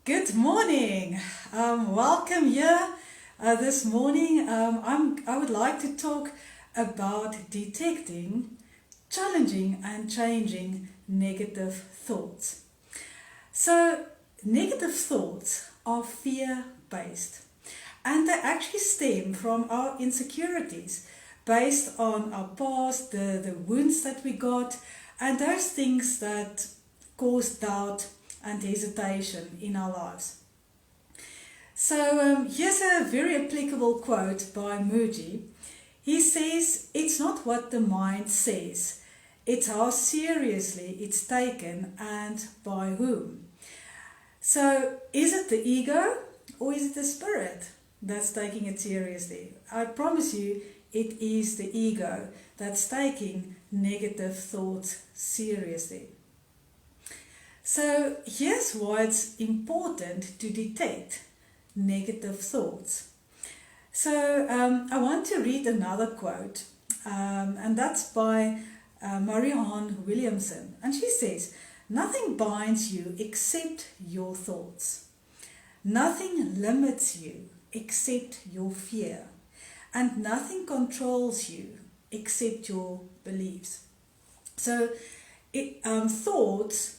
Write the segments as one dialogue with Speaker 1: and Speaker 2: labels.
Speaker 1: Good morning. Welcome here this morning. I would like to talk about detecting, challenging, and changing negative thoughts. So, negative thoughts are fear based, and they actually stem from our insecurities based on our past, the wounds that we got, and those things that cause doubt and hesitation in our lives. So here's a very applicable quote by Muji. He says, "It's not what the mind says, it's how seriously it's taken and by whom." So is it the ego or is it the spirit that's taking it seriously? I promise you, it is the ego that's taking negative thoughts seriously. So here's why it's important to detect negative thoughts. So I want to read another quote, and that's by Marianne Williamson. And she says, "Nothing binds you except your thoughts. Nothing limits you except your fear. And nothing controls you except your beliefs." So thoughts,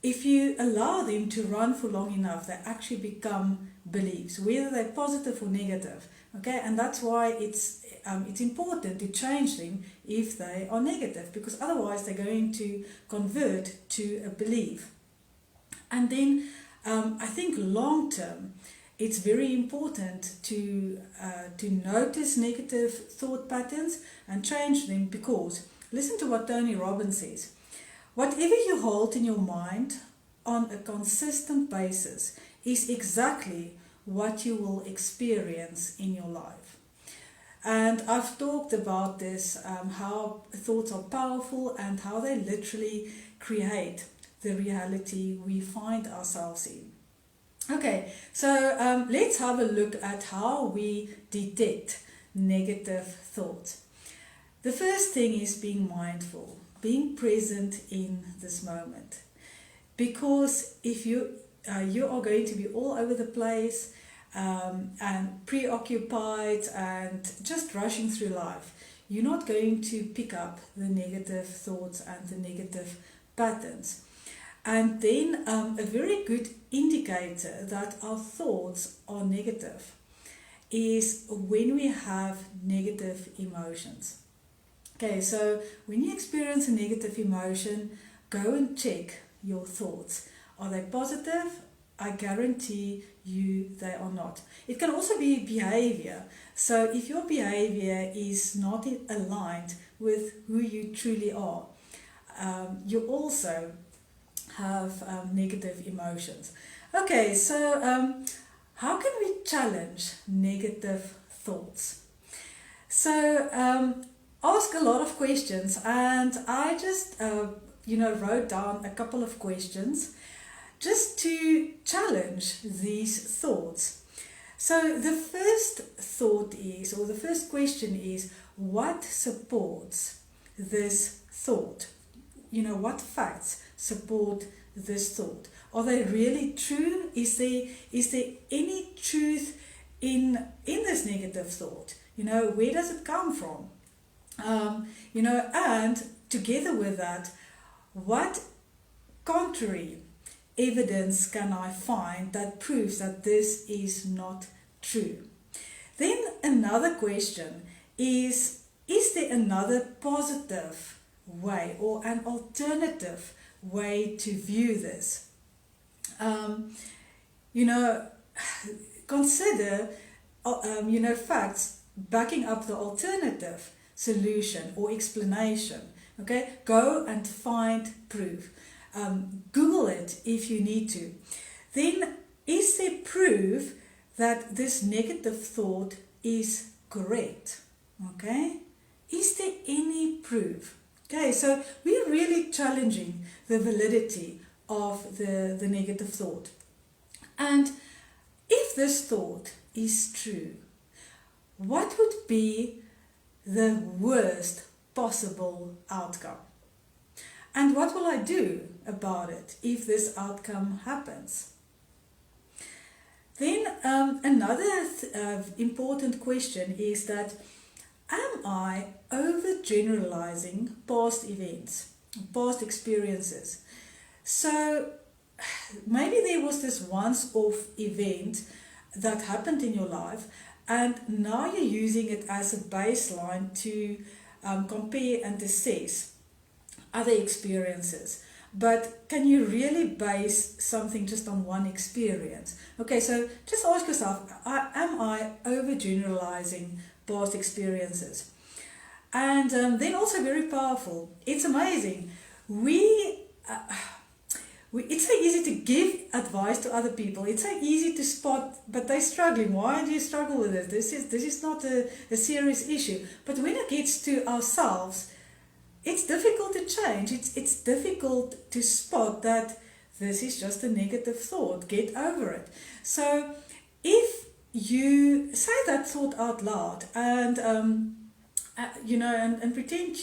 Speaker 1: if you allow them to run for long enough, they actually become beliefs, whether they're positive or negative. Okay, and that's why it's important to change them if they are negative, because otherwise they're going to convert to a belief. And then I think long term, it's very important to notice negative thought patterns and change them, because listen to what Tony Robbins says. Whatever you hold in your mind on a consistent basis is exactly what you will experience in your life. And I've talked about this, how thoughts are powerful and how they literally create the reality we find ourselves in. Okay, so let's have a look at how we detect negative thoughts. The first thing is being mindful, being present in this moment. Because if you are going to be all over the place and preoccupied and just rushing through life, you're not going to pick up the negative thoughts and the negative patterns. And then a very good indicator that our thoughts are negative is when we have negative emotions. Okay, so when you experience a negative emotion, go and check your thoughts. Are they positive? I guarantee you they are not. It can also be behavior. So if your behavior is not aligned with who you truly are, you also have negative emotions. Okay, so how can we challenge negative thoughts? So ask a lot of questions, and I just wrote down a couple of questions just to challenge these thoughts. So the first thought is, or the first question is, what supports this thought? What facts support this thought? Are they really true? Is there any truth in this negative thought? Where does it come from? And together with that, what contrary evidence can I find that proves that this is not true? Then another question is there another positive way or an alternative way to view this? Consider facts backing up the alternative solution or explanation. Okay, go and find proof. Google it if you need to. Then, is there proof that this negative thought is correct? Okay, is there any proof? Okay, so we're really challenging the validity of the negative thought. And if this thought is true, what would be the worst possible outcome? And what will I do about it if this outcome happens? Then another important question is that, am I overgeneralizing past events, past experiences? So maybe there was this once-off event that happened in your life, and now you're using it as a baseline to compare and assess other experiences. But can you really base something just on one experience? Okay, so just ask yourself, am I overgeneralizing past experiences? And then also very powerful, it's amazing. It's so easy to give advice to other people. It's so easy to spot, but they're struggling. Why do you struggle with it? This is not a serious issue. But when it gets to ourselves, it's difficult to change. It's difficult to spot that this is just a negative thought. Get over it. So if you say that thought out loud and and pretend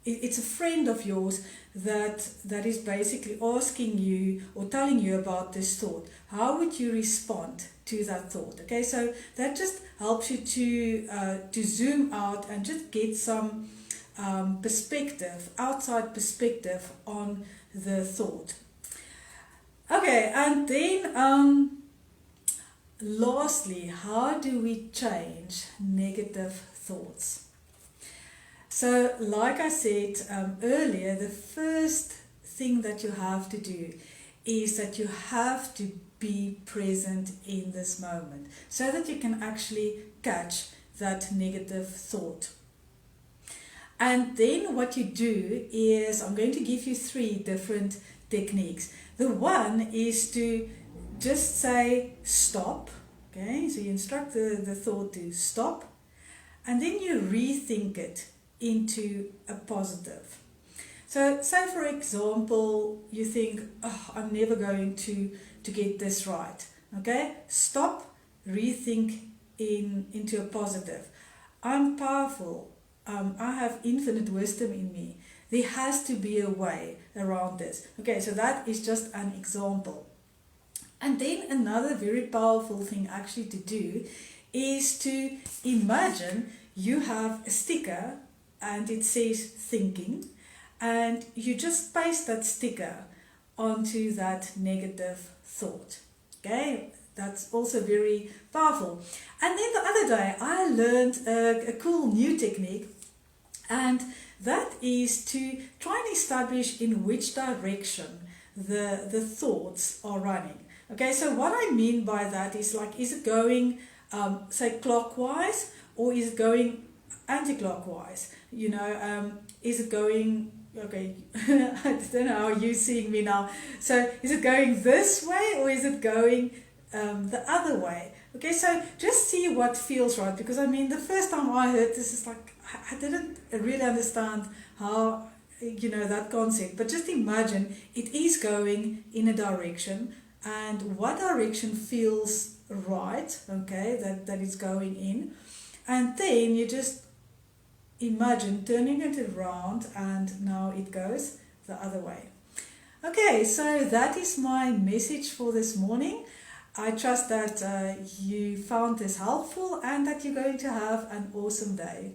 Speaker 1: it's a friend of yours that is basically asking you or telling you about this thought, how would you respond to that thought? Okay, so that just helps you to zoom out and just get some perspective, outside perspective on the thought. Okay, and then lastly, how do we change negative thoughts? So, like I said earlier, the first thing that you have to do is that you have to be present in this moment so that you can actually catch that negative thought. And then what you do is, I'm going to give you 3 different techniques. The one is to just say stop. Okay, so you instruct the thought to stop, and then you rethink it into a positive. So say for example you think, oh, I'm never going to get this right. Okay, stop, rethink into a positive. I'm powerful. I have infinite wisdom in me. There has to be a way around this. Okay, so that is just an example. And then another very powerful thing actually to do is to imagine you have a sticker and it says thinking, and you just paste that sticker onto that negative thought. Okay, that's also very powerful. And then the other day I learned a cool new technique, and that is to try and establish in which direction the thoughts are running. Okay, so what I mean by that is, like, is it going say clockwise, or is it going anti-clockwise? Is it going, okay, I don't know how you're seeing me now. So is it going this way, or is it going the other way? Okay, so just see what feels right, because I mean, the first time I heard this, is like, I didn't really understand how, that concept. But just imagine it is going in a direction, and what direction feels right, okay, that it's going in. And then you just imagine turning it around, and now it goes the other way. Okay, so that is my message for this morning. I trust that you found this helpful and that you're going to have an awesome day.